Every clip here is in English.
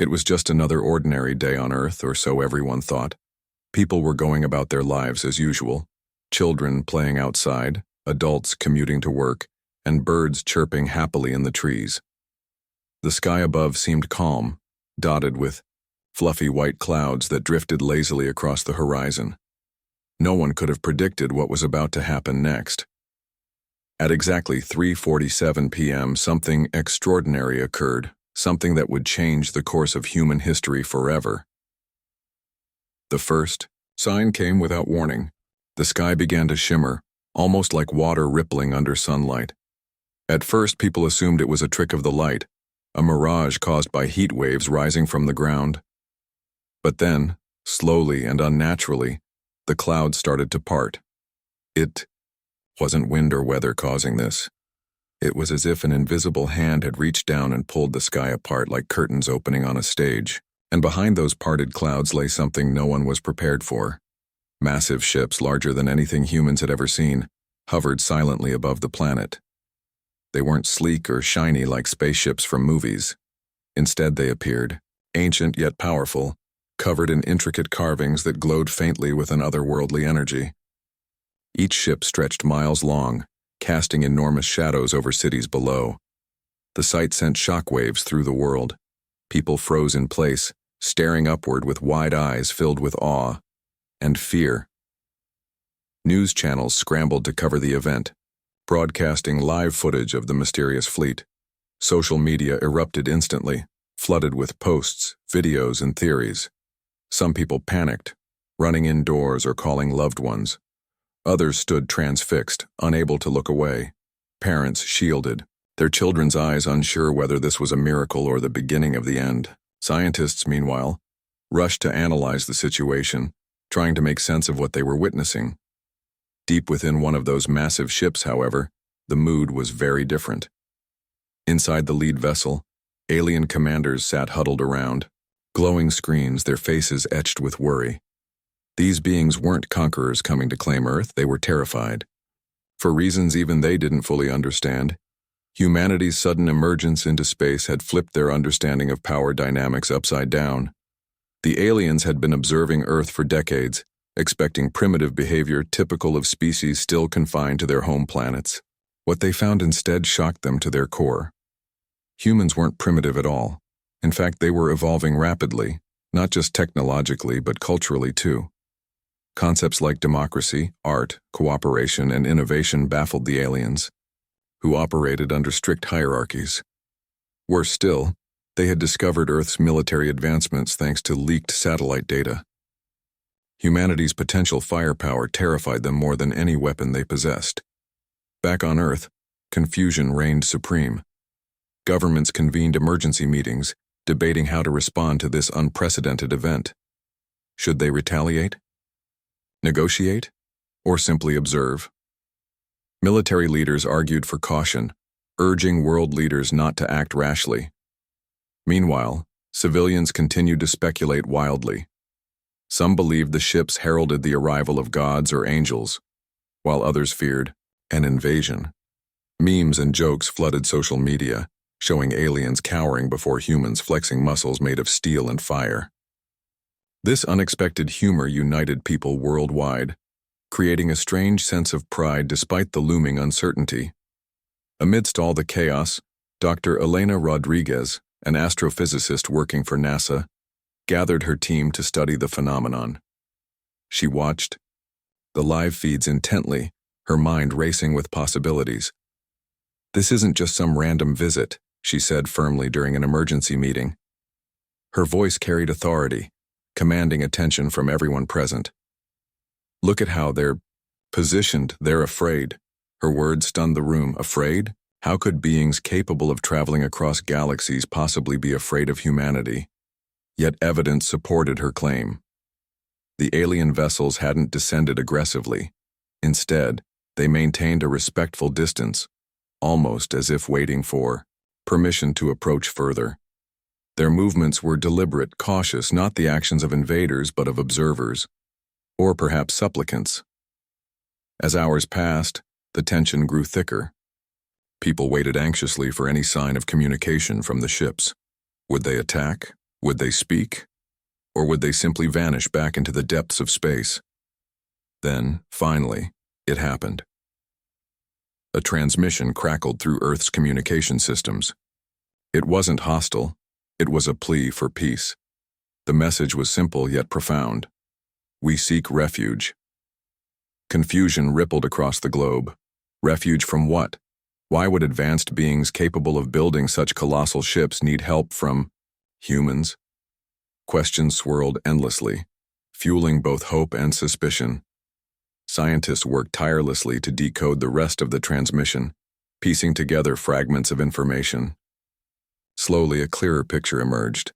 It was just another ordinary day on Earth, or so everyone thought. People were going about their lives as usual, children playing outside, adults commuting to work, and birds chirping happily in the trees. The sky above seemed calm, dotted with fluffy white clouds that drifted lazily across the horizon. No one could have predicted what was about to happen next. At exactly 3:47 p.m., something extraordinary occurred, something that would change the course of human history forever. The first sign came without warning. The sky began to shimmer, almost like water rippling under sunlight. At first, people assumed it was a trick of the light, a mirage caused by heat waves rising from the ground. But then, slowly and unnaturally, the clouds started to part. It wasn't wind or weather causing this. It was as if an invisible hand had reached down and pulled the sky apart like curtains opening on a stage. And behind those parted clouds lay something no one was prepared for. Massive ships, larger than anything humans had ever seen, hovered silently above the planet. They weren't sleek or shiny like spaceships from movies. Instead, they appeared, ancient yet powerful, covered in intricate carvings that glowed faintly with an otherworldly energy. Each ship stretched miles long, casting enormous shadows over cities below. The sight sent shockwaves through the world. People froze in place, staring upward with wide eyes filled with awe and fear. News channels scrambled to cover the event, broadcasting live footage of the mysterious fleet. Social media erupted instantly, flooded with posts, videos, and theories. Some people panicked, running indoors or calling loved ones. Others stood transfixed, unable to look away. Parents shielded, their children's eyes unsure whether this was a miracle or the beginning of the end. Scientists, meanwhile, rushed to analyze the situation, trying to make sense of what they were witnessing. Deep within one of those massive ships, however, the mood was very different. Inside the lead vessel, alien commanders sat huddled around, glowing screens, their faces etched with worry. These beings weren't conquerors coming to claim Earth, they were terrified. For reasons even they didn't fully understand, humanity's sudden emergence into space had flipped their understanding of power dynamics upside down. The aliens had been observing Earth for decades, expecting primitive behavior typical of species still confined to their home planets. What they found instead shocked them to their core. Humans weren't primitive at all. In fact, they were evolving rapidly, not just technologically but culturally too. Concepts like democracy, art, cooperation, and innovation baffled the aliens, who operated under strict hierarchies. Worse still, they had discovered Earth's military advancements thanks to leaked satellite data. Humanity's potential firepower terrified them more than any weapon they possessed. Back on Earth, confusion reigned supreme. Governments convened emergency meetings, debating how to respond to this unprecedented event. Should they retaliate? Negotiate? Or simply observe? Military leaders argued for caution, urging world leaders not to act rashly. Meanwhile, civilians continued to speculate wildly. Some believed the ships heralded the arrival of gods or angels, while others feared an invasion. Memes and jokes flooded social media, showing aliens cowering before humans flexing muscles made of steel and fire. This unexpected humor united people worldwide, creating a strange sense of pride despite the looming uncertainty. Amidst all the chaos, Dr. Elena Rodriguez, an astrophysicist working for NASA, gathered her team to study the phenomenon. She watched the live feeds intently, her mind racing with possibilities. "This isn't just some random visit," she said firmly during an emergency meeting. Her voice carried authority, commanding attention from everyone present. "Look at how they're positioned. They're afraid." Her words stunned the room. Afraid? How could beings capable of traveling across galaxies possibly be afraid of humanity? Yet evidence supported her claim. The alien vessels hadn't descended aggressively. Instead, they maintained a respectful distance, almost as if waiting for permission to approach further. Their movements were deliberate, cautious, not the actions of invaders but of observers, or perhaps supplicants. As hours passed, the tension grew thicker. People waited anxiously for any sign of communication from the ships. Would they attack? Would they speak? Or would they simply vanish back into the depths of space? Then, finally, it happened. A transmission crackled through Earth's communication systems. It wasn't hostile. It was a plea for peace. The message was simple yet profound. We seek refuge. Confusion rippled across the globe. Refuge from what? Why would advanced beings capable of building such colossal ships need help from humans? Questions swirled endlessly, fueling both hope and suspicion. Scientists worked tirelessly to decode the rest of the transmission, piecing together fragments of information. Slowly, a clearer picture emerged.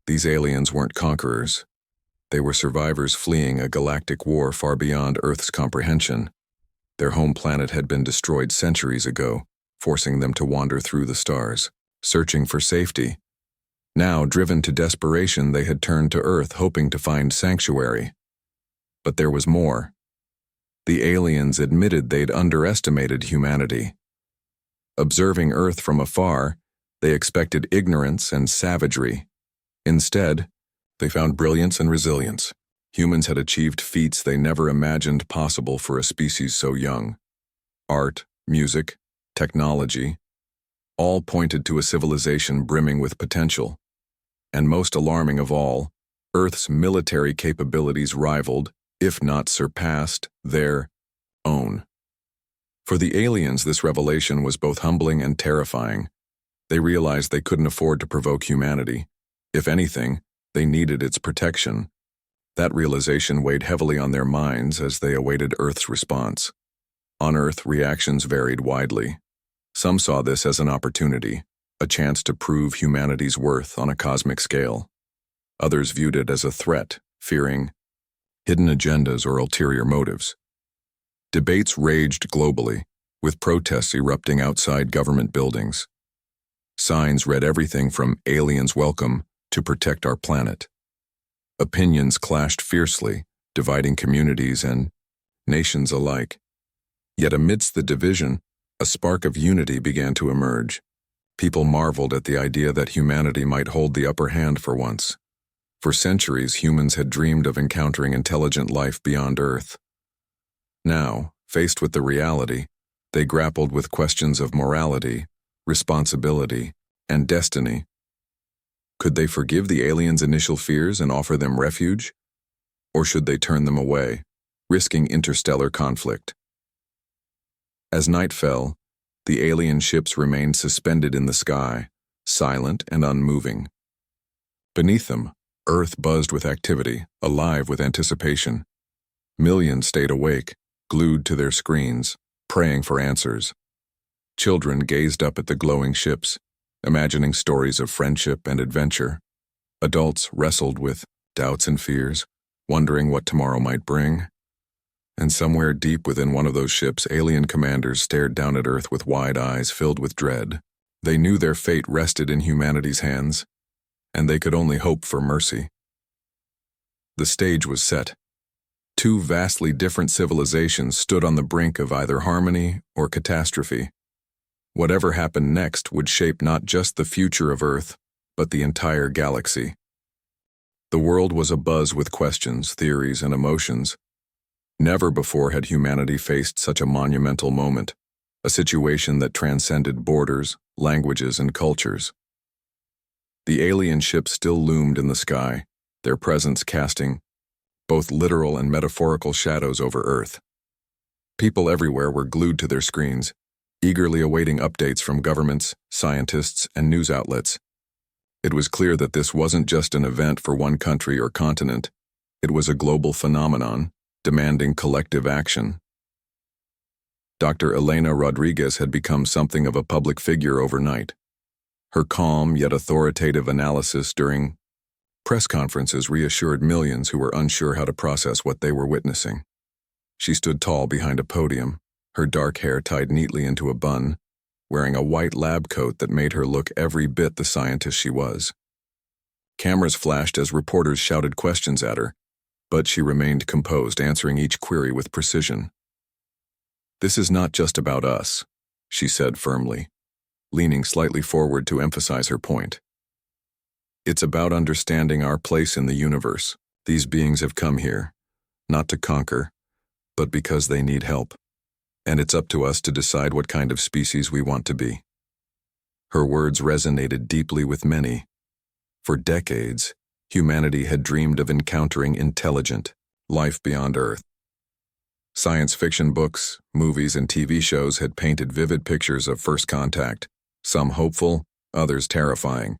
These aliens weren't conquerors. They were survivors fleeing a galactic war far beyond Earth's comprehension. Their home planet had been destroyed centuries ago, forcing them to wander through the stars, searching for safety. Now, driven to desperation, they had turned to Earth, hoping to find sanctuary. But there was more. The aliens admitted they'd underestimated humanity. Observing Earth from afar, they expected ignorance and savagery. Instead, they found brilliance and resilience. Humans had achieved feats they never imagined possible for a species so young. Art, music, technology, all pointed to a civilization brimming with potential. And most alarming of all, Earth's military capabilities rivaled, if not surpassed, their own. For the aliens, this revelation was both humbling and terrifying. They realized they couldn't afford to provoke humanity. If anything, they needed its protection. That realization weighed heavily on their minds as they awaited Earth's response. On Earth, reactions varied widely. Some saw this as an opportunity, a chance to prove humanity's worth on a cosmic scale. Others viewed it as a threat, fearing hidden agendas or ulterior motives. Debates raged globally, with protests erupting outside government buildings. Signs read everything from "Aliens welcome" to "Protect our planet." Opinions clashed fiercely, dividing communities and nations alike. Yet amidst the division, a spark of unity began to emerge. People marveled at the idea that humanity might hold the upper hand for once. For centuries, humans had dreamed of encountering intelligent life beyond Earth. Now, faced with the reality, they grappled with questions of morality, responsibility, and destiny. Could they forgive the aliens' initial fears and offer them refuge? Or should they turn them away, risking interstellar conflict? As night fell, the alien ships remained suspended in the sky, silent and unmoving. Beneath them, Earth buzzed with activity, alive with anticipation. Millions stayed awake, glued to their screens, praying for answers. Children gazed up at the glowing ships, imagining stories of friendship and adventure. Adults wrestled with doubts and fears, wondering what tomorrow might bring. And somewhere deep within one of those ships, alien commanders stared down at Earth with wide eyes filled with dread. They knew their fate rested in humanity's hands, and they could only hope for mercy. The stage was set. Two vastly different civilizations stood on the brink of either harmony or catastrophe. Whatever happened next would shape not just the future of Earth, but the entire galaxy. The world was abuzz with questions, theories, and emotions. Never before had humanity faced such a monumental moment, a situation that transcended borders, languages, and cultures. The alien ships still loomed in the sky, their presence casting both literal and metaphorical shadows over Earth. People everywhere were glued to their screens, eagerly awaiting updates from governments, scientists, and news outlets. It was clear that this wasn't just an event for one country or continent. It was a global phenomenon, demanding collective action. Dr. Elena Rodriguez had become something of a public figure overnight. Her calm yet authoritative analysis during press conferences reassured millions who were unsure how to process what they were witnessing. She stood tall behind a podium, her dark hair tied neatly into a bun, wearing a white lab coat that made her look every bit the scientist she was. Cameras flashed as reporters shouted questions at her, but she remained composed, answering each query with precision. "This is not just about us," she said firmly, leaning slightly forward to emphasize her point. It's about understanding our place in the universe. These beings have come here, not to conquer, but because they need help. And it's up to us to decide what kind of species we want to be. Her words resonated deeply with many. For decades, humanity had dreamed of encountering intelligent life beyond Earth. Science fiction books, movies, and TV shows had painted vivid pictures of first contact, some hopeful, others terrifying.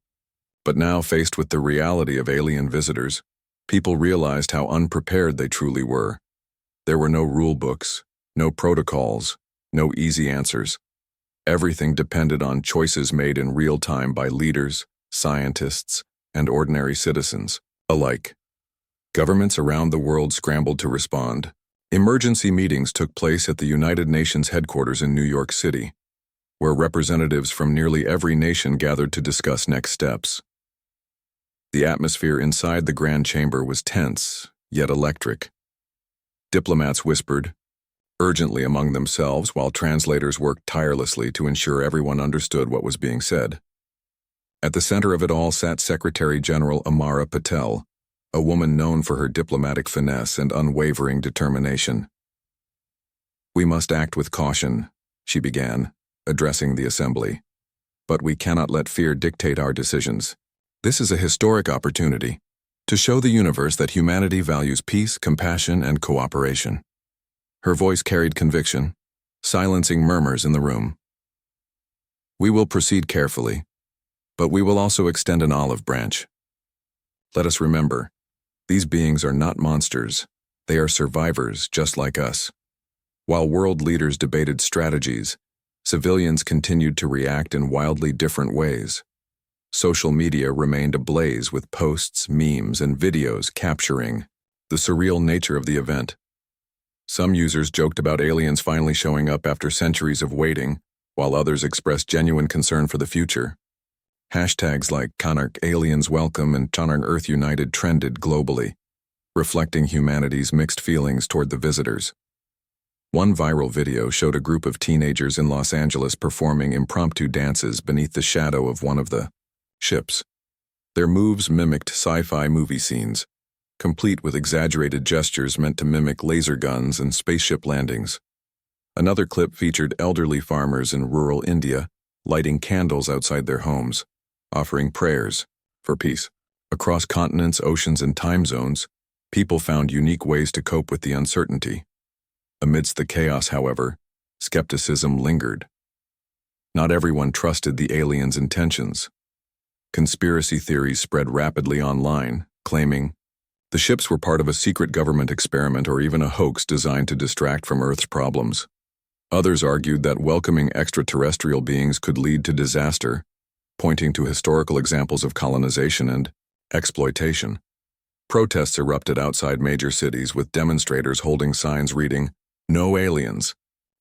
But now, faced with the reality of alien visitors, people realized how unprepared they truly were. There were no rule books, no protocols, no easy answers. Everything depended on choices made in real time by leaders, scientists, and ordinary citizens alike. Governments around the world scrambled to respond. Emergency meetings took place at the United Nations headquarters in New York City, where representatives from nearly every nation gathered to discuss next steps. The atmosphere inside the Grand Chamber was tense, yet electric. Diplomats whispered urgently among themselves while translators worked tirelessly to ensure everyone understood what was being said. At the center of it all sat Secretary General Amara Patel, a woman known for her diplomatic finesse and unwavering determination. "We must act with caution," she began, addressing the assembly. "But we cannot let fear dictate our decisions. This is a historic opportunity to show the universe that humanity values peace, compassion, and cooperation." Her voice carried conviction, silencing murmurs in the room. "We will proceed carefully, but we will also extend an olive branch. Let us remember, these beings are not monsters. They are survivors just like us." While world leaders debated strategies, civilians continued to react in wildly different ways. Social media remained ablaze with posts, memes, and videos capturing the surreal nature of the event. Some users joked about aliens finally showing up after centuries of waiting, while others expressed genuine concern for the future. Hashtags like Canark Aliens Welcome and Canark Earth United trended globally, reflecting humanity's mixed feelings toward the visitors. One viral video showed a group of teenagers in Los Angeles performing impromptu dances beneath the shadow of one of the ships. Their moves mimicked sci-fi movie scenes, complete with exaggerated gestures meant to mimic laser guns and spaceship landings. Another clip featured elderly farmers in rural India lighting candles outside their homes, offering prayers for peace. Across continents, oceans, and time zones, people found unique ways to cope with the uncertainty. Amidst the chaos, however, skepticism lingered. Not everyone trusted the aliens' intentions. Conspiracy theories spread rapidly online, claiming the ships were part of a secret government experiment or even a hoax designed to distract from Earth's problems. Others argued that welcoming extraterrestrial beings could lead to disaster, pointing to historical examples of colonization and exploitation. Protests erupted outside major cities with demonstrators holding signs reading, "No aliens,"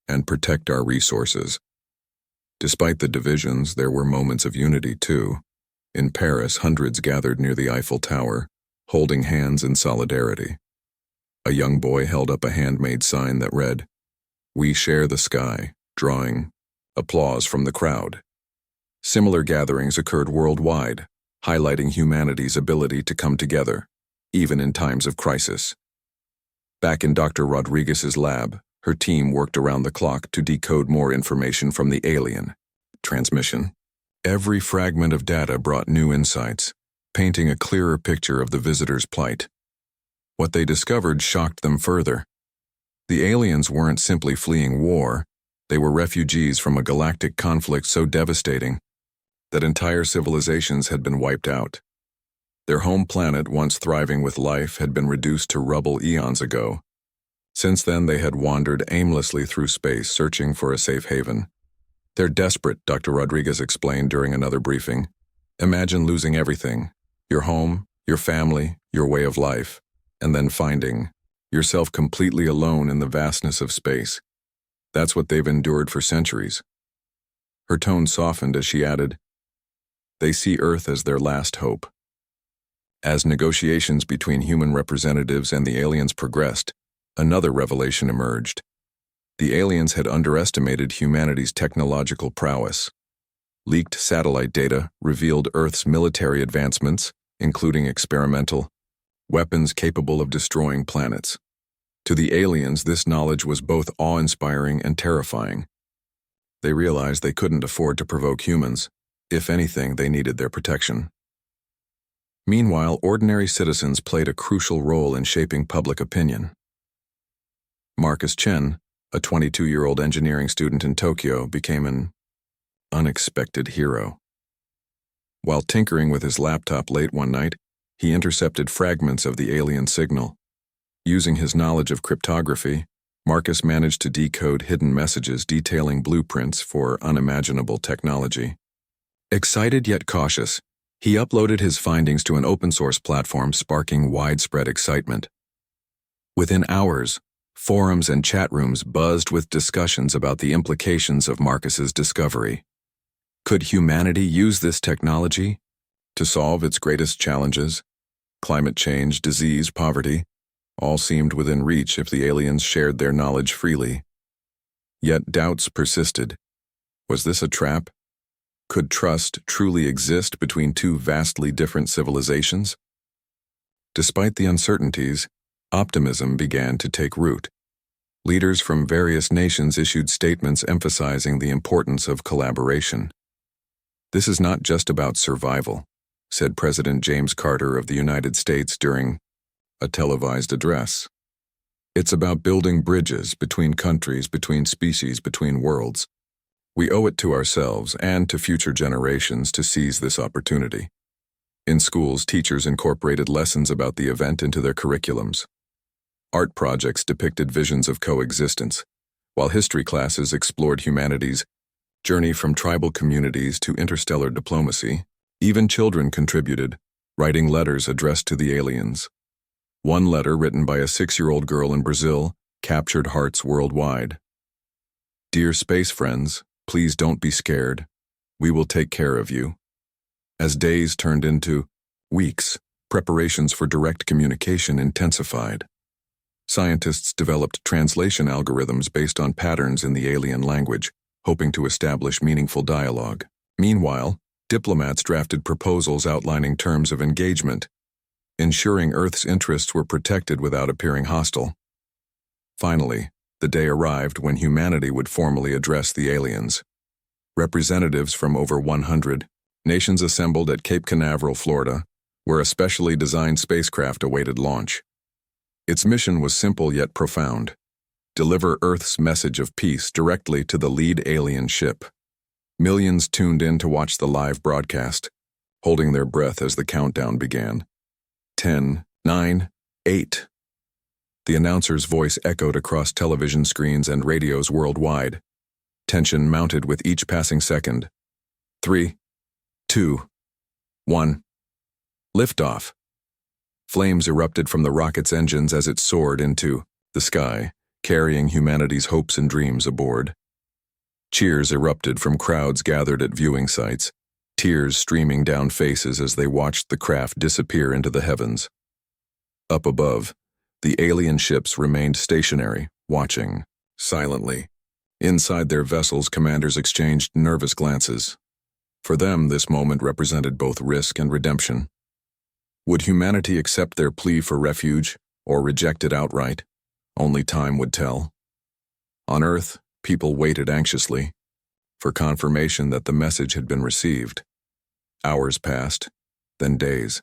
and "Protect our resources." Despite the divisions, there were moments of unity too. In Paris, hundreds gathered near the Eiffel Tower, holding hands in solidarity. A young boy held up a handmade sign that read, "We share the sky," drawing applause from the crowd. Similar gatherings occurred worldwide, highlighting humanity's ability to come together, even in times of crisis. Back in Dr. Rodriguez's lab, her team worked around the clock to decode more information from the alien transmission. Every fragment of data brought new insights, painting a clearer picture of the visitor's plight. What they discovered shocked them further. The aliens weren't simply fleeing war, they were refugees from a galactic conflict so devastating that entire civilizations had been wiped out. Their home planet, once thriving with life, had been reduced to rubble eons ago. Since then, they had wandered aimlessly through space, searching for a safe haven. "They're desperate," Dr. Rodriguez explained during another briefing. "Imagine losing everything, your home, your family, your way of life, and then finding yourself completely alone in the vastness of space. That's what they've endured for centuries." Her tone softened as she added, "They see Earth as their last hope." As negotiations between human representatives and the aliens progressed, another revelation emerged. The aliens had underestimated humanity's technological prowess. Leaked satellite data revealed Earth's military advancements, including experimental weapons capable of destroying planets. To the aliens, this knowledge was both awe-inspiring and terrifying. They realized they couldn't afford to provoke humans. If anything, they needed their protection. Meanwhile, ordinary citizens played a crucial role in shaping public opinion. Marcus Chen, a 22-year-old engineering student in Tokyo, became an unexpected hero. While tinkering with his laptop late one night, he intercepted fragments of the alien signal. Using his knowledge of cryptography, Marcus managed to decode hidden messages detailing blueprints for unimaginable technology. Excited yet cautious, he uploaded his findings to an open-source platform, sparking widespread excitement. Within hours, forums and chat rooms buzzed with discussions about the implications of Marcus's discovery. Could humanity use this technology to solve its greatest challenges? Climate change, disease, poverty, all seemed within reach if the aliens shared their knowledge freely. Yet doubts persisted. Was this a trap? Could trust truly exist between two vastly different civilizations? Despite the uncertainties, optimism began to take root. Leaders from various nations issued statements emphasizing the importance of collaboration. "This is not just about survival," said President James Carter of the United States during a televised address. "It's about building bridges between countries, between species, between worlds. We owe it to ourselves and to future generations to seize this opportunity." In schools, teachers incorporated lessons about the event into their curriculums. Art projects depicted visions of coexistence, while history classes explored humanity's journey from tribal communities to interstellar diplomacy. Even children contributed, writing letters addressed to the aliens. One letter, written by a 6-year-old girl in Brazil, captured hearts worldwide. "Dear space friends, please don't be scared. We will take care of you." As days turned into weeks, preparations for direct communication intensified. Scientists developed translation algorithms based on patterns in the alien language, hoping to establish meaningful dialogue. Meanwhile, diplomats drafted proposals outlining terms of engagement, ensuring Earth's interests were protected without appearing hostile. Finally, the day arrived when humanity would formally address the aliens. Representatives from over 100 nations assembled at Cape Canaveral, Florida, where a specially designed spacecraft awaited launch. Its mission was simple yet profound: deliver Earth's message of peace directly to the lead alien ship. Millions tuned in to watch the live broadcast, holding their breath as the countdown began. 10, 9, 8. The announcer's voice echoed across television screens and radios worldwide. Tension mounted with each passing second. 3, 2, 1. Liftoff. Flames erupted from the rocket's engines as it soared into the sky, carrying humanity's hopes and dreams aboard. Cheers erupted from crowds gathered at viewing sites, tears streaming down faces as they watched the craft disappear into the heavens. Up above, the alien ships remained stationary, watching silently. Inside their vessels, commanders exchanged nervous glances. For them, this moment represented both risk and redemption. Would humanity accept their plea for refuge, or reject it outright? Only time would tell. On Earth, people waited anxiously for confirmation that the message had been received. Hours passed, then days.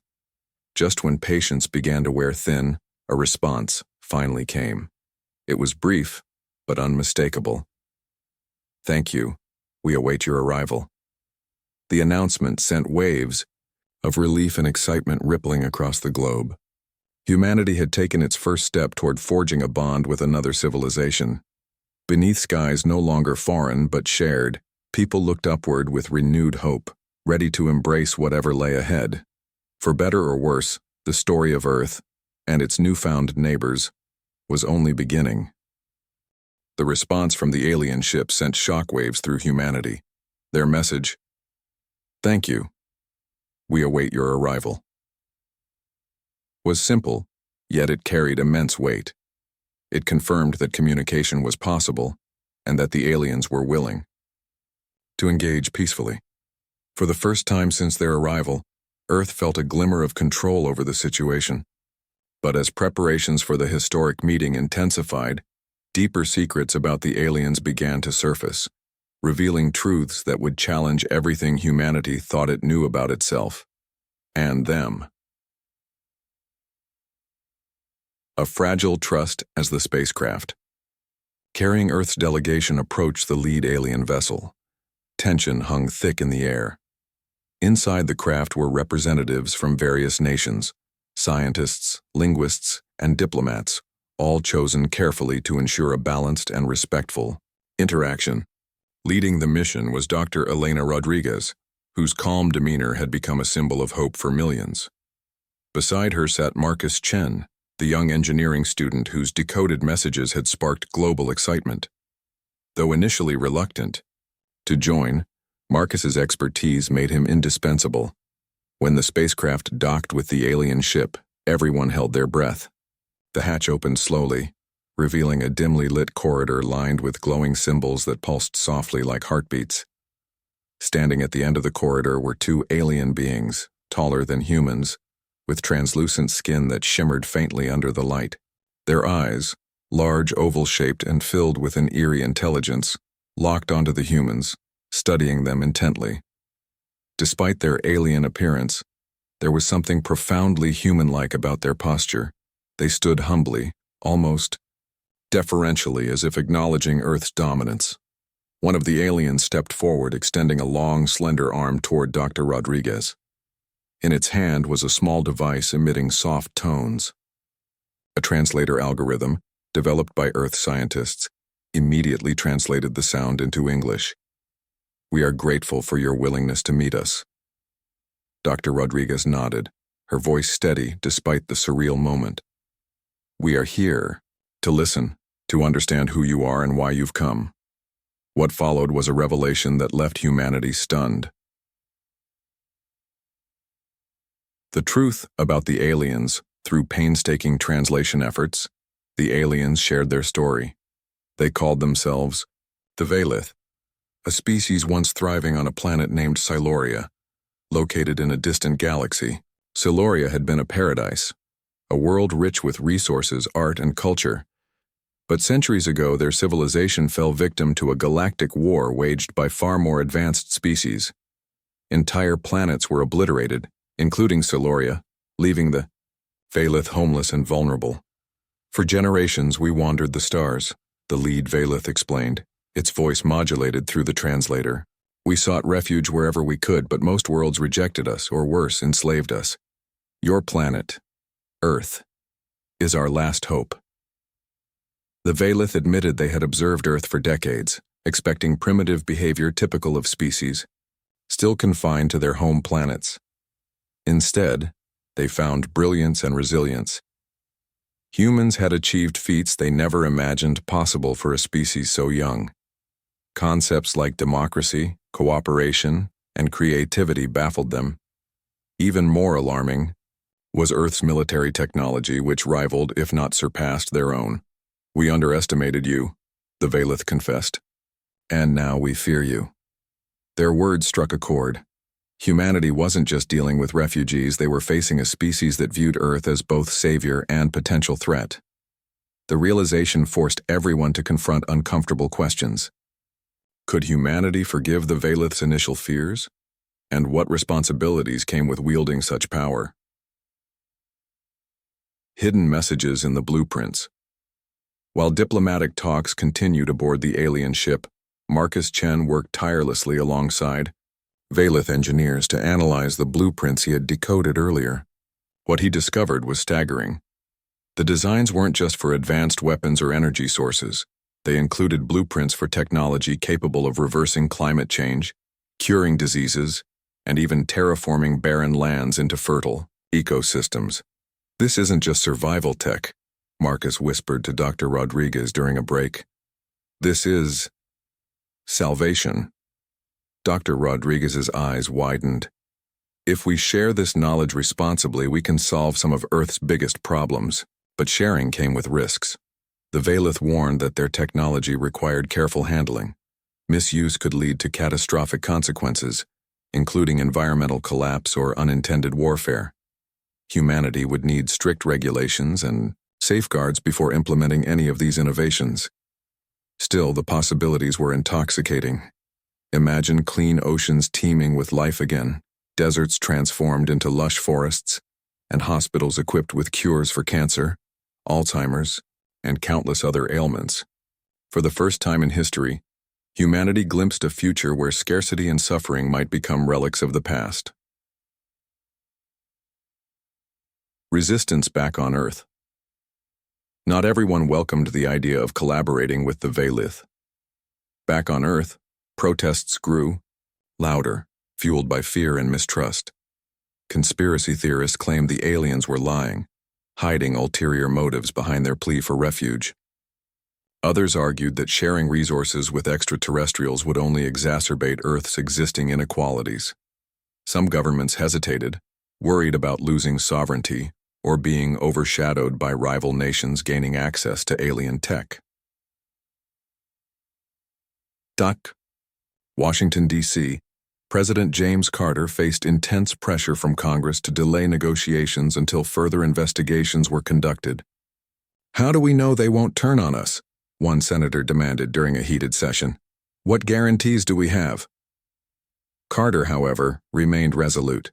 Just when patience began to wear thin, a response finally came. It was brief, but unmistakable. "Thank you. We await your arrival." The announcement sent waves of relief and excitement rippling across the globe. Humanity had taken its first step toward forging a bond with another civilization. Beneath skies no longer foreign but shared, people looked upward with renewed hope, ready to embrace whatever lay ahead. For better or worse, the story of Earth, and its newfound neighbors, was only beginning. The response from the alien ship sent shockwaves through humanity. Their message: "Thank you. We await your arrival," was simple, yet it carried immense weight. It confirmed that communication was possible, and that the aliens were willing to engage peacefully. For the first time since their arrival, Earth felt a glimmer of control over the situation. But as preparations for the historic meeting intensified, deeper secrets about the aliens began to surface, revealing truths that would challenge everything humanity thought it knew about itself and them. A fragile trust as the spacecraft. Carrying Earth's delegation approached the lead alien vessel. Tension hung thick in the air. Inside the craft were representatives from various nations, scientists, linguists, and diplomats, all chosen carefully to ensure a balanced and respectful interaction. Leading the mission was Dr. Elena Rodriguez, whose calm demeanor had become a symbol of hope for millions. Beside her sat Marcus Chen, the young engineering student whose decoded messages had sparked global excitement. Though initially reluctant to join, Marcus's expertise made him indispensable. When the spacecraft docked with the alien ship, everyone held their breath. The hatch opened slowly, revealing a dimly lit corridor lined with glowing symbols that pulsed softly like heartbeats. Standing at the end of the corridor were two alien beings, taller than humans, with translucent skin that shimmered faintly under the light. Their eyes, large, oval-shaped, and filled with an eerie intelligence, locked onto the humans, studying them intently. Despite their alien appearance, there was something profoundly human-like about their posture. They stood humbly, almost deferentially, as if acknowledging Earth's dominance. One of the aliens stepped forward, extending a long, slender arm toward Dr. Rodriguez. In its hand was a small device emitting soft tones. A translator algorithm, developed by Earth scientists, immediately translated the sound into English. "We are grateful for your willingness to meet us." Dr. Rodriguez nodded, her voice steady despite the surreal moment. "We are here to listen, to understand who you are and why you've come." What followed was a revelation that left humanity stunned. The truth about the aliens, through painstaking translation efforts, the aliens shared their story. They called themselves the Velith, a species once thriving on a planet named Siluria, located in a distant galaxy. Siluria had been a paradise, a world rich with resources, art, and culture. But centuries ago, their civilization fell victim to a galactic war waged by far more advanced species. Entire planets were obliterated, including Siluria, leaving the Velith homeless and vulnerable. "For generations, we wandered the stars," the lead Velith explained, its voice modulated through the translator. "We sought refuge wherever we could, but most worlds rejected us, or worse, enslaved us. Your planet, Earth, is our last hope." The Velith admitted they had observed Earth for decades, expecting primitive behavior typical of species, still confined to their home planets. Instead, they found brilliance and resilience. Humans had achieved feats they never imagined possible for a species so young. Concepts like democracy, cooperation, and creativity baffled them. Even more alarming was Earth's military technology, which rivaled, if not surpassed, their own. "We underestimated you," the Velith confessed. "And now we fear you." Their words struck a chord. Humanity wasn't just dealing with refugees, they were facing a species that viewed Earth as both savior and potential threat. The realization forced everyone to confront uncomfortable questions. Could humanity forgive the Velith's initial fears? And what responsibilities came with wielding such power? Hidden messages in the blueprints. While diplomatic talks continued aboard the alien ship, Marcus Chen worked tirelessly alongside Velith engineers to analyze the blueprints he had decoded earlier. What he discovered was staggering. The designs weren't just for advanced weapons or energy sources. They included blueprints for technology capable of reversing climate change, curing diseases, and even terraforming barren lands into fertile ecosystems. "This isn't just survival tech," Marcus whispered to Dr. Rodriguez during a break. "This is salvation." Dr. Rodriguez's eyes widened. "If we share this knowledge responsibly, we can solve some of Earth's biggest problems." But sharing came with risks. The Velith warned that their technology required careful handling. Misuse could lead to catastrophic consequences, including environmental collapse or unintended warfare. Humanity would need strict regulations and safeguards before implementing any of these innovations. Still, the possibilities were intoxicating. Imagine clean oceans teeming with life again, deserts transformed into lush forests, and hospitals equipped with cures for cancer, Alzheimer's, and countless other ailments. For the first time in history, humanity glimpsed a future where scarcity and suffering might become relics of the past. Resistance back on Earth. Not everyone welcomed the idea of collaborating with the Velith. Back on Earth, protests grew, louder, fueled by fear and mistrust. Conspiracy theorists claimed the aliens were lying, hiding ulterior motives behind their plea for refuge. Others argued that sharing resources with extraterrestrials would only exacerbate Earth's existing inequalities. Some governments hesitated, worried about losing sovereignty or being overshadowed by rival nations gaining access to alien tech. Washington, D.C. President James Carter faced intense pressure from Congress to delay negotiations until further investigations were conducted. "How do we know they won't turn on us?" one senator demanded during a heated session. "What guarantees do we have?" Carter, however, remained resolute.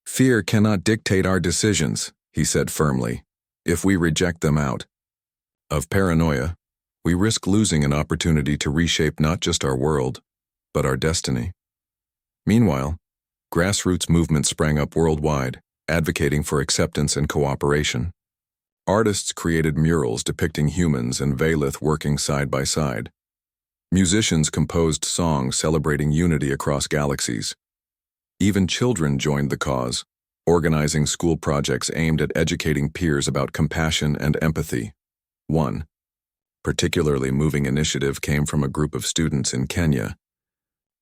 "Fear cannot dictate our decisions," he said firmly, "if we reject them out of paranoia. We risk losing an opportunity to reshape not just our world, but our destiny." Meanwhile, grassroots movements sprang up worldwide, advocating for acceptance and cooperation. Artists created murals depicting humans and Velith working side by side. Musicians composed songs celebrating unity across galaxies. Even children joined the cause, organizing school projects aimed at educating peers about compassion and empathy. One particularly moving initiative came from a group of students in Kenya.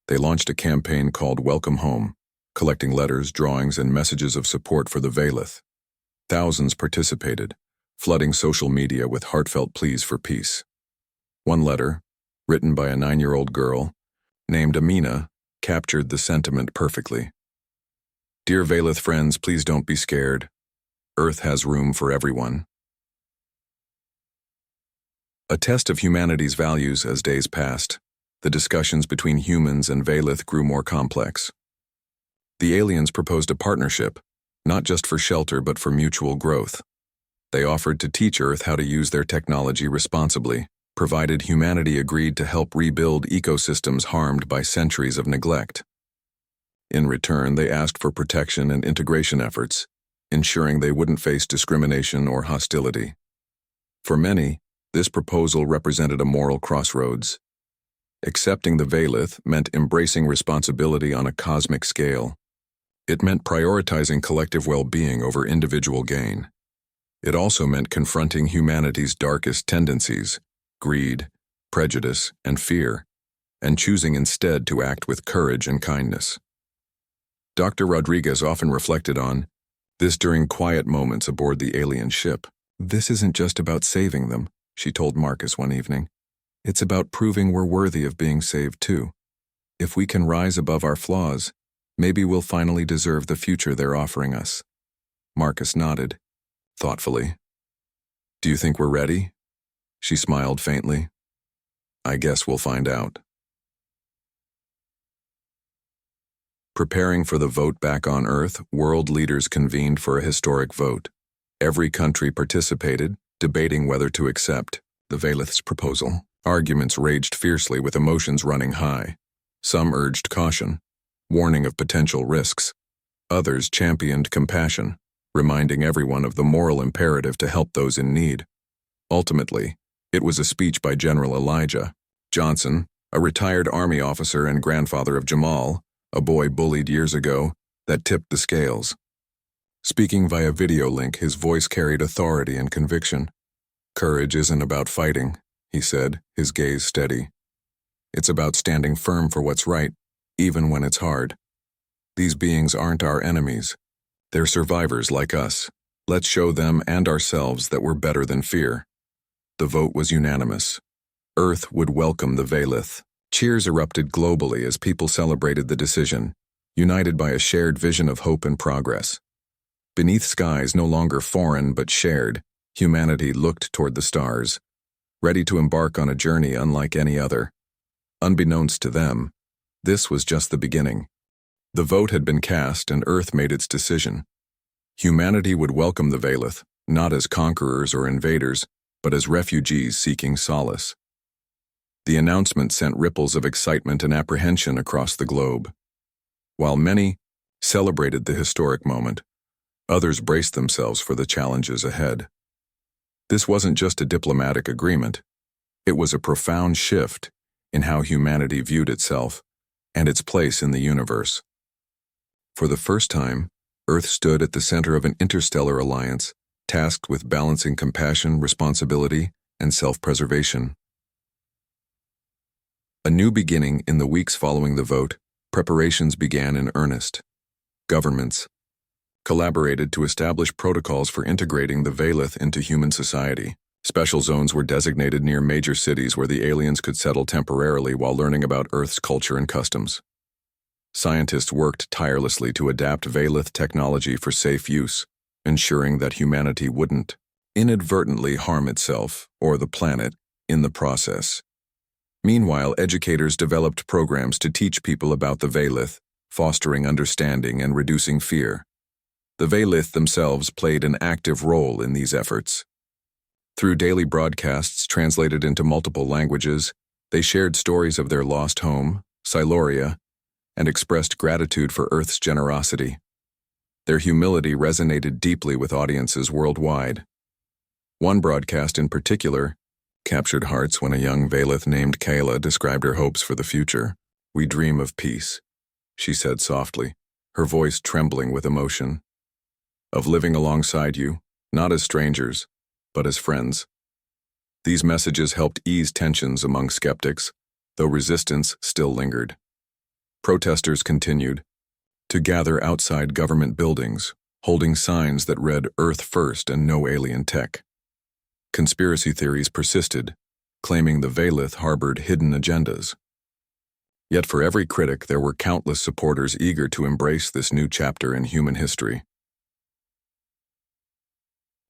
They launched a campaign called Welcome Home, collecting letters, drawings, and messages of support for the Velith. Thousands participated, flooding social media with heartfelt pleas for peace. One letter, written by a 9-year-old girl, named Amina, captured the sentiment perfectly. "Dear Velith friends, please don't be scared. Earth has room for everyone." A test of humanity's values as days passed, the discussions between humans and Velith grew more complex. The aliens proposed a partnership, not just for shelter but for mutual growth. They offered to teach Earth how to use their technology responsibly, provided humanity agreed to help rebuild ecosystems harmed by centuries of neglect. In return, they asked for protection and integration efforts, ensuring they wouldn't face discrimination or hostility. For many, this proposal represented a moral crossroads. Accepting the Velith meant embracing responsibility on a cosmic scale. It meant prioritizing collective well-being over individual gain. It also meant confronting humanity's darkest tendencies, greed, prejudice, and fear, and choosing instead to act with courage and kindness. Dr. Rodriguez often reflected on this during quiet moments aboard the alien ship. "This isn't just about saving them," she told Marcus one evening. "It's about proving we're worthy of being saved too. If we can rise above our flaws, maybe we'll finally deserve the future they're offering us." Marcus nodded, thoughtfully. "Do you think we're ready?" She smiled faintly. "I guess we'll find out." Preparing for the vote back on Earth, world leaders convened for a historic vote. Every country participated, debating whether to accept the Velith's proposal. Arguments raged fiercely with emotions running high. Some urged caution, warning of potential risks. Others championed compassion, reminding everyone of the moral imperative to help those in need. Ultimately, it was a speech by General Elijah Johnson, a retired Army officer and grandfather of Jamal, a boy bullied years ago, that tipped the scales. Speaking via video link, his voice carried authority and conviction. "Courage isn't about fighting," he said, his gaze steady. "It's about standing firm for what's right, even when it's hard. These beings aren't our enemies. They're survivors like us. Let's show them and ourselves that we're better than fear." The vote was unanimous. Earth would welcome the Velith. Cheers erupted globally as people celebrated the decision, united by a shared vision of hope and progress. Beneath skies no longer foreign but shared, humanity looked toward the stars, ready to embark on a journey unlike any other. Unbeknownst to them, this was just the beginning. The vote had been cast and Earth made its decision. Humanity would welcome the Velith, not as conquerors or invaders, but as refugees seeking solace. The announcement sent ripples of excitement and apprehension across the globe. While many celebrated the historic moment, others braced themselves for the challenges ahead. This wasn't just a diplomatic agreement. It was a profound shift in how humanity viewed itself and its place in the universe. For the first time, Earth stood at the center of an interstellar alliance, tasked with balancing compassion, responsibility, and self-preservation. A new beginning in the weeks following the vote, preparations began in earnest. Governments collaborated to establish protocols for integrating the Velith into human society. Special zones were designated near major cities where the aliens could settle temporarily while learning about Earth's culture and customs. Scientists worked tirelessly to adapt Velith technology for safe use, ensuring that humanity wouldn't inadvertently harm itself or the planet in the process. Meanwhile, educators developed programs to teach people about the Velith, fostering understanding and reducing fear. The Velith themselves played an active role in these efforts. Through daily broadcasts translated into multiple languages, they shared stories of their lost home, Siloria, and expressed gratitude for Earth's generosity. Their humility resonated deeply with audiences worldwide. One broadcast in particular captured hearts when a young Velith named Kayla described her hopes for the future. "We dream of peace," she said softly, her voice trembling with emotion. "Of living alongside you, not as strangers, but as friends." These messages helped ease tensions among skeptics, though resistance still lingered. Protesters continued to gather outside government buildings, holding signs that read "Earth First" and "No Alien Tech." Conspiracy theories persisted, claiming the Velith harbored hidden agendas. Yet for every critic, there were countless supporters eager to embrace this new chapter in human history.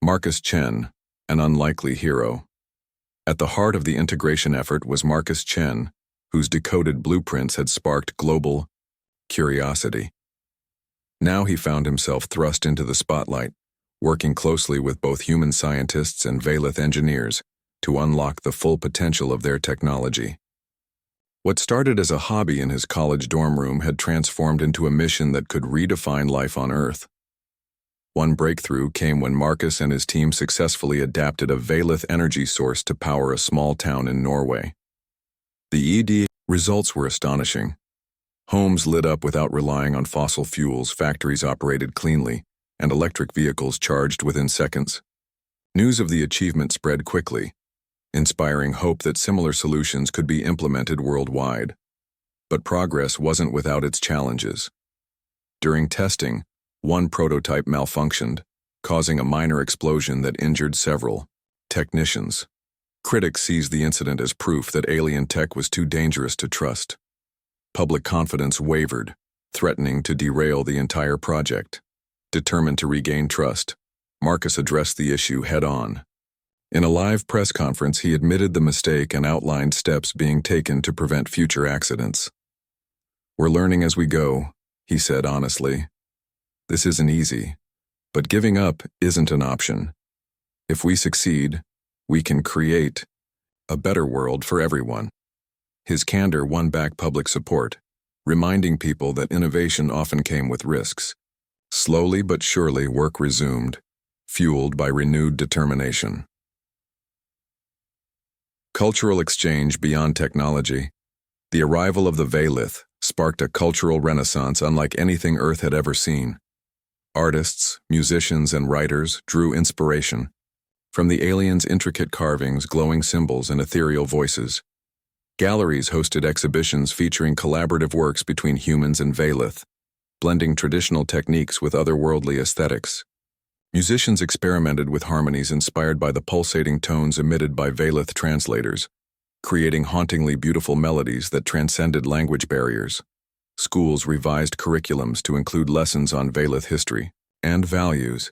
Marcus Chen, an unlikely hero. At the heart of the integration effort was Marcus Chen, whose decoded blueprints had sparked global curiosity. Now he found himself thrust into the spotlight, working closely with both human scientists and Velith engineers to unlock the full potential of their technology. What started as a hobby in his college dorm room had transformed into a mission that could redefine life on Earth. One breakthrough came when Marcus and his team successfully adapted a Velith energy source to power a small town in Norway. The results were astonishing. Homes lit up without relying on fossil fuels, factories operated cleanly, and electric vehicles charged within seconds. News of the achievement spread quickly, inspiring hope that similar solutions could be implemented worldwide. But progress wasn't without its challenges. During testing, one prototype malfunctioned, causing a minor explosion that injured several technicians. Critics seized the incident as proof that alien tech was too dangerous to trust. Public confidence wavered, threatening to derail the entire project. Determined to regain trust, Marcus addressed the issue head-on. In a live press conference, he admitted the mistake and outlined steps being taken to prevent future accidents. "We're learning as we go," he said honestly. "This isn't easy, but giving up isn't an option. If we succeed, we can create a better world for everyone." His candor won back public support, reminding people that innovation often came with risks. Slowly but surely, work resumed, fueled by renewed determination. Cultural exchange beyond technology. The arrival of the Velith sparked a cultural renaissance unlike anything Earth had ever seen. Artists, musicians, and writers drew inspiration from the aliens' intricate carvings, glowing symbols, and ethereal voices. Galleries hosted exhibitions featuring collaborative works between humans and Velith, blending traditional techniques with otherworldly aesthetics. Musicians experimented with harmonies inspired by the pulsating tones emitted by Velith translators, creating hauntingly beautiful melodies that transcended language barriers. Schools revised curriculums to include lessons on Veilith history and values.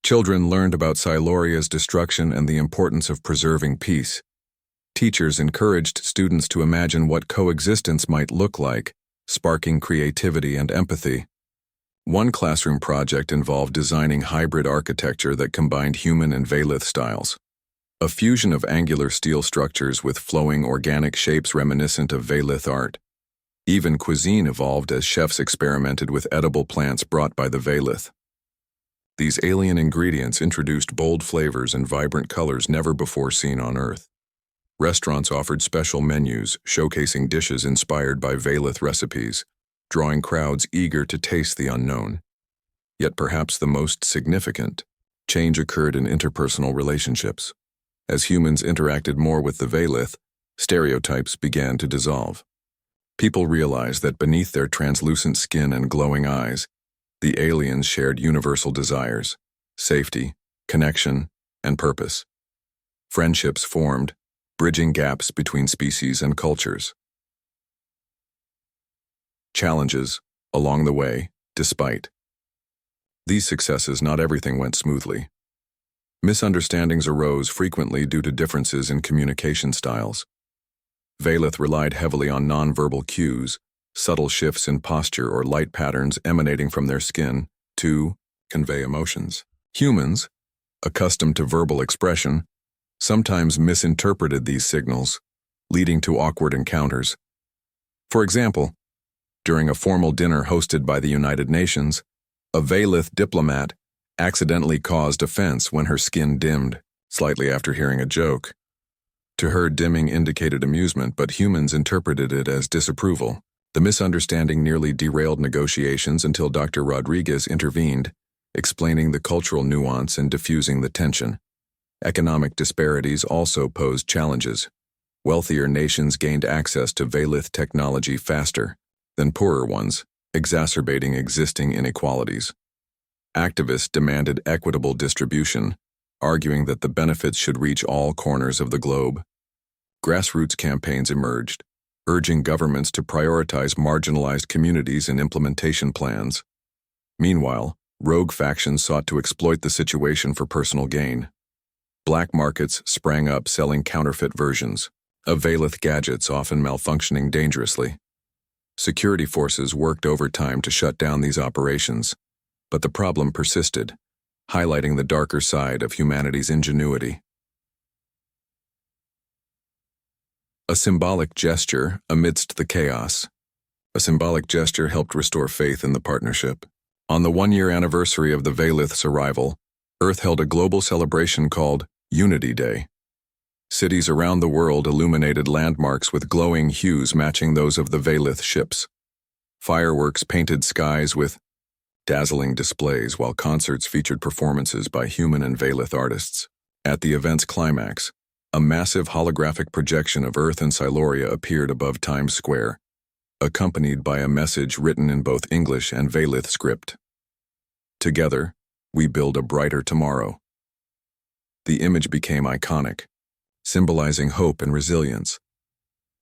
Children learned about Siluria's destruction and the importance of preserving peace. Teachers encouraged students to imagine what coexistence might look like, sparking creativity and empathy. One classroom project involved designing hybrid architecture that combined human and Veilith styles. A fusion of angular steel structures with flowing organic shapes reminiscent of Veilith art. Even cuisine evolved as chefs experimented with edible plants brought by the Veilith. These alien ingredients introduced bold flavors and vibrant colors never before seen on Earth. Restaurants offered special menus showcasing dishes inspired by Veilith recipes, drawing crowds eager to taste the unknown. Yet perhaps the most significant change occurred in interpersonal relationships. As humans interacted more with the Veilith, stereotypes began to dissolve. People realized that beneath their translucent skin and glowing eyes, the aliens shared universal desires, safety, connection, and purpose. Friendships formed, bridging gaps between species and cultures. Challenges, along the way, despite these successes, not everything went smoothly. Misunderstandings arose frequently due to differences in communication styles. Veilith relied heavily on nonverbal cues, subtle shifts in posture or light patterns emanating from their skin, to convey emotions. Humans, accustomed to verbal expression, sometimes misinterpreted these signals, leading to awkward encounters. For example, during a formal dinner hosted by the United Nations, a Veilith diplomat accidentally caused offense when her skin dimmed, slightly after hearing a joke. To her, dimming indicated amusement, but humans interpreted it as disapproval. The misunderstanding nearly derailed negotiations until Dr. Rodriguez intervened, explaining the cultural nuance and diffusing the tension. Economic disparities also posed challenges. Wealthier nations gained access to Veilith technology faster than poorer ones, exacerbating existing inequalities. Activists demanded equitable distribution, arguing that the benefits should reach all corners of the globe. Grassroots campaigns emerged, urging governments to prioritize marginalized communities in implementation plans. Meanwhile, rogue factions sought to exploit the situation for personal gain. Black markets sprang up selling counterfeit versions of Veilith gadgets, often malfunctioning dangerously. Security forces worked overtime to shut down these operations, but the problem persisted, highlighting the darker side of humanity's ingenuity. A symbolic gesture amidst the chaos. A symbolic gesture helped restore faith in the partnership. On the one-year anniversary of the Veilith's arrival, Earth held a global celebration called Unity Day. Cities around the world illuminated landmarks with glowing hues matching those of the Veilith ships. Fireworks painted skies with dazzling displays, while concerts featured performances by human and Veilith artists. At the event's climax, a massive holographic projection of Earth and Siluria appeared above Times Square, accompanied by a message written in both English and Veilith script. Together, we build a brighter tomorrow. The image became iconic, symbolizing hope and resilience.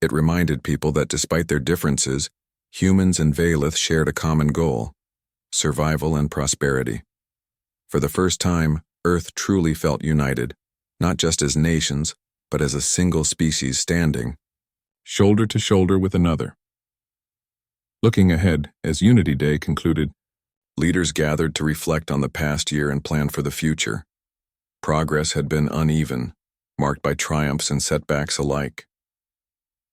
It reminded people that despite their differences, humans and Veilith shared a common goal: survival and prosperity. For the first time, Earth truly felt united, not just as nations, but as a single species standing shoulder to shoulder with another. Looking ahead, as Unity Day concluded, leaders gathered to reflect on the past year and plan for the future. Progress had been uneven, marked by triumphs and setbacks alike.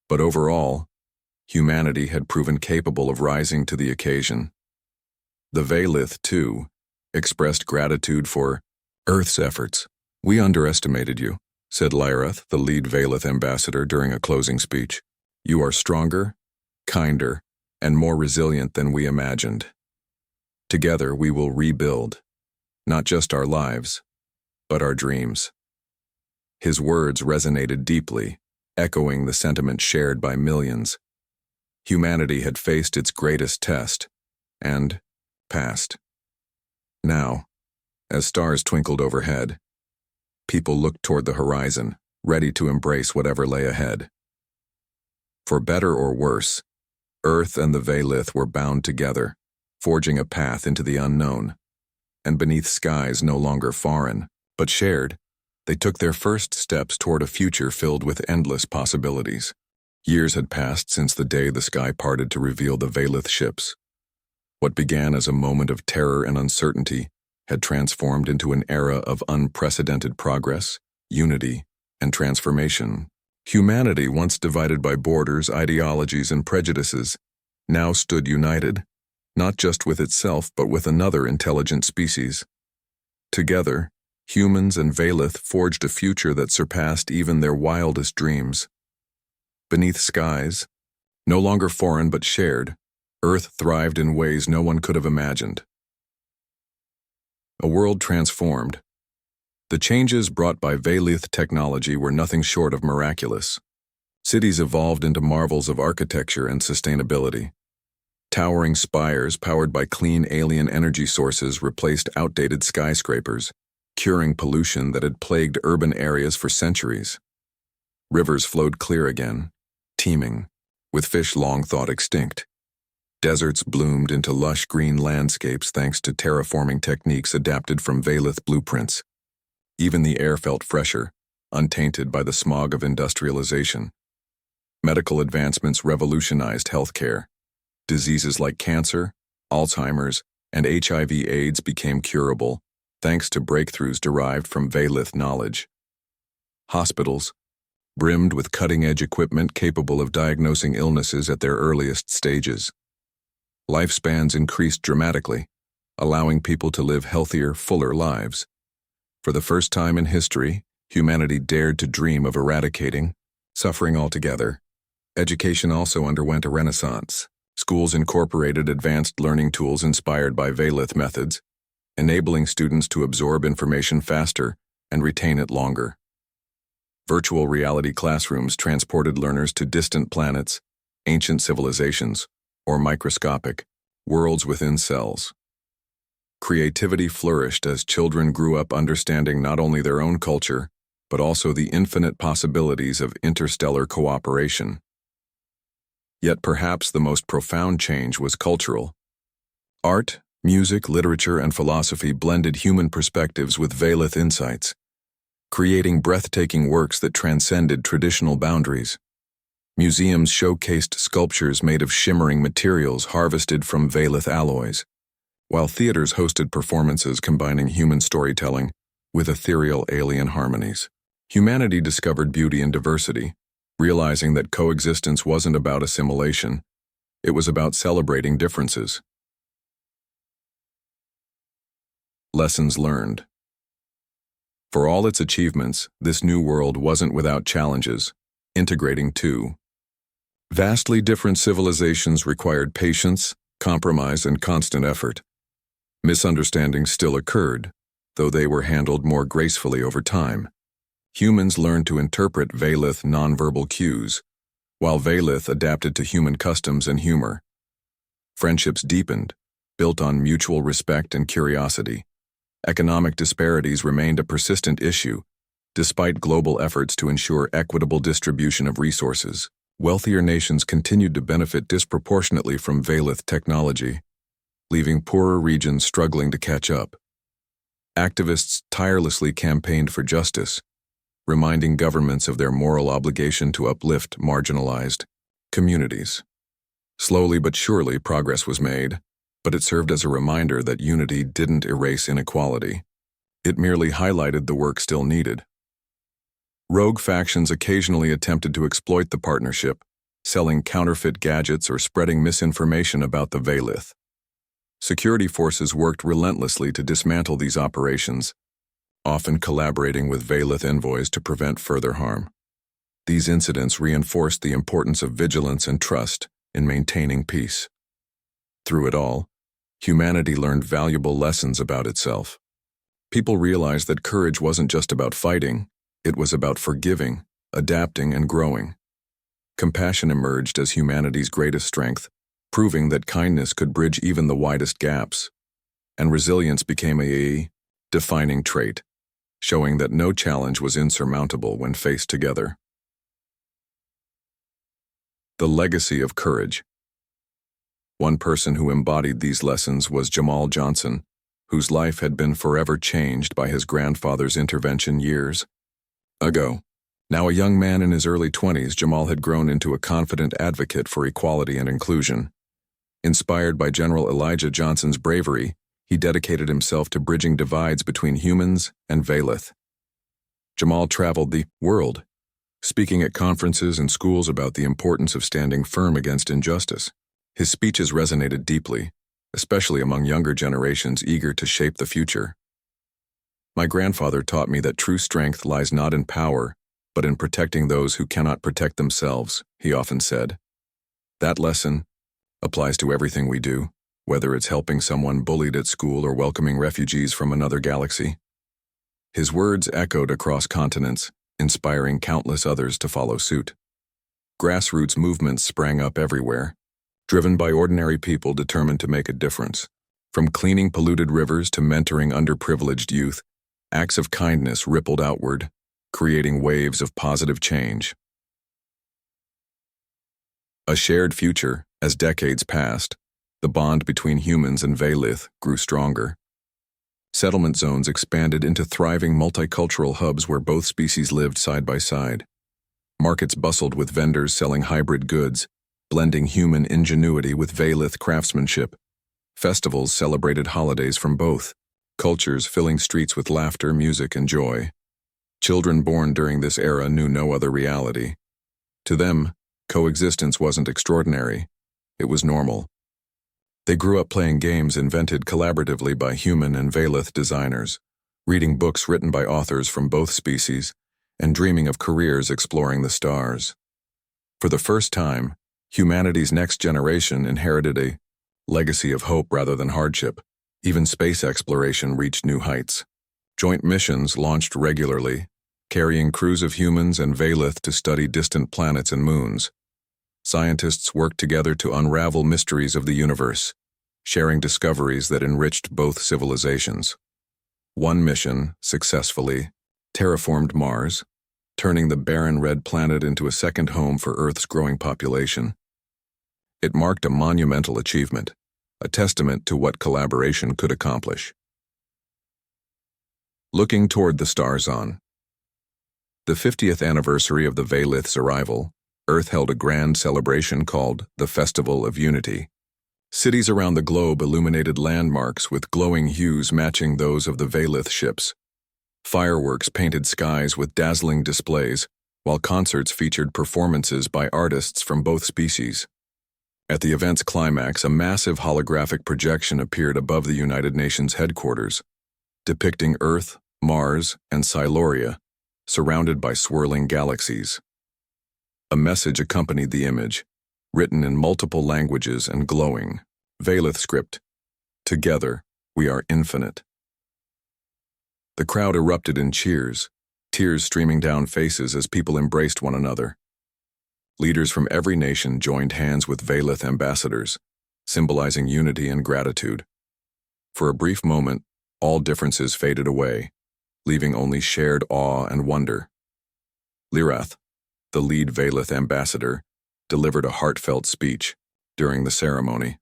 But overall, humanity had proven capable of rising to the occasion. The Veilith, too, expressed gratitude for Earth's efforts. "We underestimated you," said Lyrath, the lead Veilith ambassador, during a closing speech. "You are stronger, kinder, and more resilient than we imagined. Together we will rebuild, not just our lives, but our dreams." His words resonated deeply, echoing the sentiment shared by millions. Humanity had faced its greatest test, and passed. Now, as stars twinkled overhead, people looked toward the horizon, ready to embrace whatever lay ahead. For better or worse, Earth and the Veilith were bound together, forging a path into the unknown. And beneath skies no longer foreign, but shared, they took their first steps toward a future filled with endless possibilities. Years had passed since the day the sky parted to reveal the Veilith ships. What began as a moment of terror and uncertainty had transformed into an era of unprecedented progress, unity, and transformation. Humanity, once divided by borders, ideologies, and prejudices, now stood united, not just with itself but with another intelligent species. Together, humans and Veilith forged a future that surpassed even their wildest dreams. Beneath skies, no longer foreign but shared, Earth thrived in ways no one could have imagined. A world transformed. The changes brought by Veilith technology were nothing short of miraculous. Cities evolved into marvels of architecture and sustainability. Towering spires powered by clean alien energy sources replaced outdated skyscrapers, curing pollution that had plagued urban areas for centuries. Rivers flowed clear again, teeming, with fish long thought extinct. Deserts bloomed into lush green landscapes thanks to terraforming techniques adapted from Veilith blueprints. Even the air felt fresher, untainted by the smog of industrialization. Medical advancements revolutionized healthcare. Diseases like cancer, Alzheimer's, and HIV/AIDS became curable, thanks to breakthroughs derived from Veilith knowledge. Hospitals, brimmed with cutting-edge equipment capable of diagnosing illnesses at their earliest stages. Lifespans increased dramatically, allowing people to live healthier, fuller lives. For the first time in history, humanity dared to dream of eradicating suffering altogether. Education also underwent a renaissance. Schools incorporated advanced learning tools inspired by Veilith methods, enabling students to absorb information faster and retain it longer. Virtual reality classrooms transported learners to distant planets, ancient civilizations, or microscopic worlds within cells. Creativity flourished as children grew up understanding not only their own culture, but also the infinite possibilities of interstellar cooperation. Yet perhaps the most profound change was cultural. Art, music, literature, and philosophy blended human perspectives with Veilith insights, creating breathtaking works that transcended traditional boundaries. Museums showcased sculptures made of shimmering materials harvested from Veilith alloys, while theaters hosted performances combining human storytelling with ethereal alien harmonies. Humanity discovered beauty in diversity, realizing that coexistence wasn't about assimilation, it was about celebrating differences. Lessons learned. For all its achievements, this new world wasn't without challenges. Integrating two vastly different civilizations required patience, compromise, and constant effort. Misunderstandings still occurred, though they were handled more gracefully over time. Humans learned to interpret Veilith nonverbal cues, while Veilith adapted to human customs and humor. Friendships deepened, built on mutual respect and curiosity. Economic disparities remained a persistent issue, despite global efforts to ensure equitable distribution of resources. Wealthier nations continued to benefit disproportionately from Veilith technology, leaving poorer regions struggling to catch up. Activists tirelessly campaigned for justice, reminding governments of their moral obligation to uplift marginalized communities. Slowly but surely, progress was made, but it served as a reminder that unity didn't erase inequality. It merely highlighted the work still needed. Rogue factions occasionally attempted to exploit the partnership, selling counterfeit gadgets or spreading misinformation about the Veilith. Security forces worked relentlessly to dismantle these operations, often collaborating with Veilith envoys to prevent further harm. These incidents reinforced the importance of vigilance and trust in maintaining peace. Through it all, humanity learned valuable lessons about itself. People realized that courage wasn't just about fighting, it was about forgiving, adapting, and growing. Compassion emerged as humanity's greatest strength, proving that kindness could bridge even the widest gaps. And resilience became a defining trait, showing that no challenge was insurmountable when faced together. The legacy of courage. One person who embodied these lessons was Jamal Johnson, whose life had been forever changed by his grandfather's intervention years ago. Now a young man in his early 20s, Jamal had grown into a confident advocate for equality and inclusion. Inspired by General Elijah Johnson's bravery, he dedicated himself to bridging divides between humans and Velith. Jamal traveled the world, speaking at conferences and schools about the importance of standing firm against injustice. His speeches resonated deeply, especially among younger generations eager to shape the future. My grandfather taught me that true strength lies not in power, but in protecting those who cannot protect themselves, he often said. That lesson applies to everything we do, whether it's helping someone bullied at school or welcoming refugees from another galaxy. His words echoed across continents, inspiring countless others to follow suit. Grassroots movements sprang up everywhere, driven by ordinary people determined to make a difference. From cleaning polluted rivers to mentoring underprivileged youth, acts of kindness rippled outward, creating waves of positive change. A shared future. As decades passed, the bond between humans and Velith grew stronger. Settlement zones expanded into thriving multicultural hubs where both species lived side by side. Markets bustled with vendors selling hybrid goods, blending human ingenuity with Velith craftsmanship. Festivals celebrated holidays from both cultures, filling streets with laughter, music, and joy. Children born during this era knew no other reality. To them, coexistence wasn't extraordinary. It was normal. They grew up playing games invented collaboratively by human and Velith designers, reading books written by authors from both species, and dreaming of careers exploring the stars. For the first time, humanity's next generation inherited a legacy of hope rather than hardship. Even space exploration reached new heights. Joint missions launched regularly, carrying crews of humans and Velith to study distant planets and moons. Scientists worked together to unravel mysteries of the universe, sharing discoveries that enriched both civilizations. One mission successfully terraformed Mars, turning the barren red planet into a second home for Earth's growing population. It marked a monumental achievement, a testament to what collaboration could accomplish. Looking toward the stars on the 50th anniversary of the Velith's arrival, Earth held a grand celebration called the Festival of Unity. Cities around the globe illuminated landmarks with glowing hues matching those of the Velith ships. Fireworks painted skies with dazzling displays, while concerts featured performances by artists from both species. At the event's climax, a massive holographic projection appeared above the United Nations headquarters, depicting Earth, Mars, and Siluria, surrounded by swirling galaxies. A message accompanied the image, written in multiple languages and glowing. Velith script. Together, we are infinite. The crowd erupted in cheers, tears streaming down faces as people embraced one another. Leaders from every nation joined hands with Velith ambassadors, symbolizing unity and gratitude. For a brief moment, all differences faded away, leaving only shared awe and wonder. Lirath, the lead Velith ambassador, delivered a heartfelt speech during the ceremony.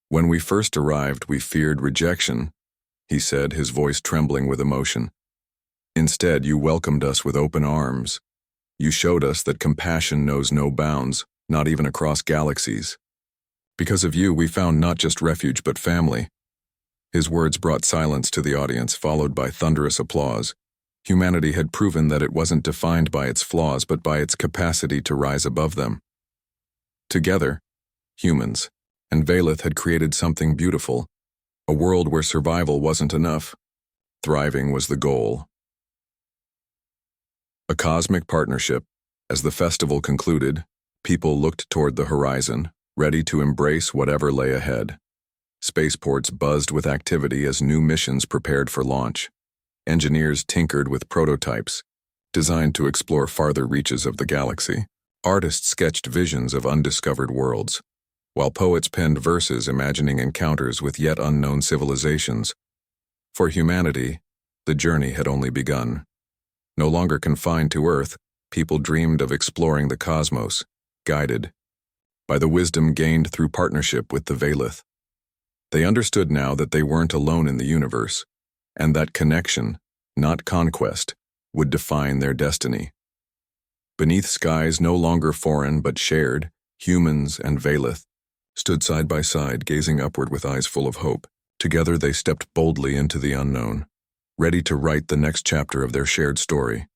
When we first arrived, we feared rejection, he said, his voice trembling with emotion. Instead, you welcomed us with open arms. You showed us that compassion knows no bounds, not even across galaxies. Because of you, we found not just refuge but family. His words brought silence to the audience, followed by thunderous applause. Humanity had proven that it wasn't defined by its flaws but by its capacity to rise above them. Together, humans and Velith had created something beautiful, a world where survival wasn't enough. Thriving was the goal. A cosmic partnership. As the festival concluded, people looked toward the horizon, ready to embrace whatever lay ahead. Spaceports buzzed with activity as new missions prepared for launch. Engineers tinkered with prototypes, designed to explore farther reaches of the galaxy. Artists sketched visions of undiscovered worlds, while poets penned verses imagining encounters with yet unknown civilizations. For humanity, the journey had only begun. No longer confined to Earth, people dreamed of exploring the cosmos, guided by the wisdom gained through partnership with the Valith. They understood now that they weren't alone in the universe, and that connection, not conquest, would define their destiny. Beneath skies no longer foreign but shared, humans and Valith stood side by side, gazing upward with eyes full of hope. Together they stepped boldly into the unknown, ready to write the next chapter of their shared story.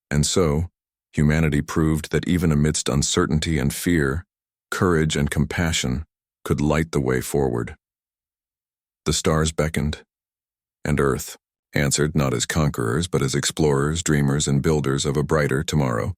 And so, humanity proved that even amidst uncertainty and fear, courage and compassion could light the way forward. The stars beckoned, and Earth answered not as conquerors but as explorers, dreamers, and builders of a brighter tomorrow.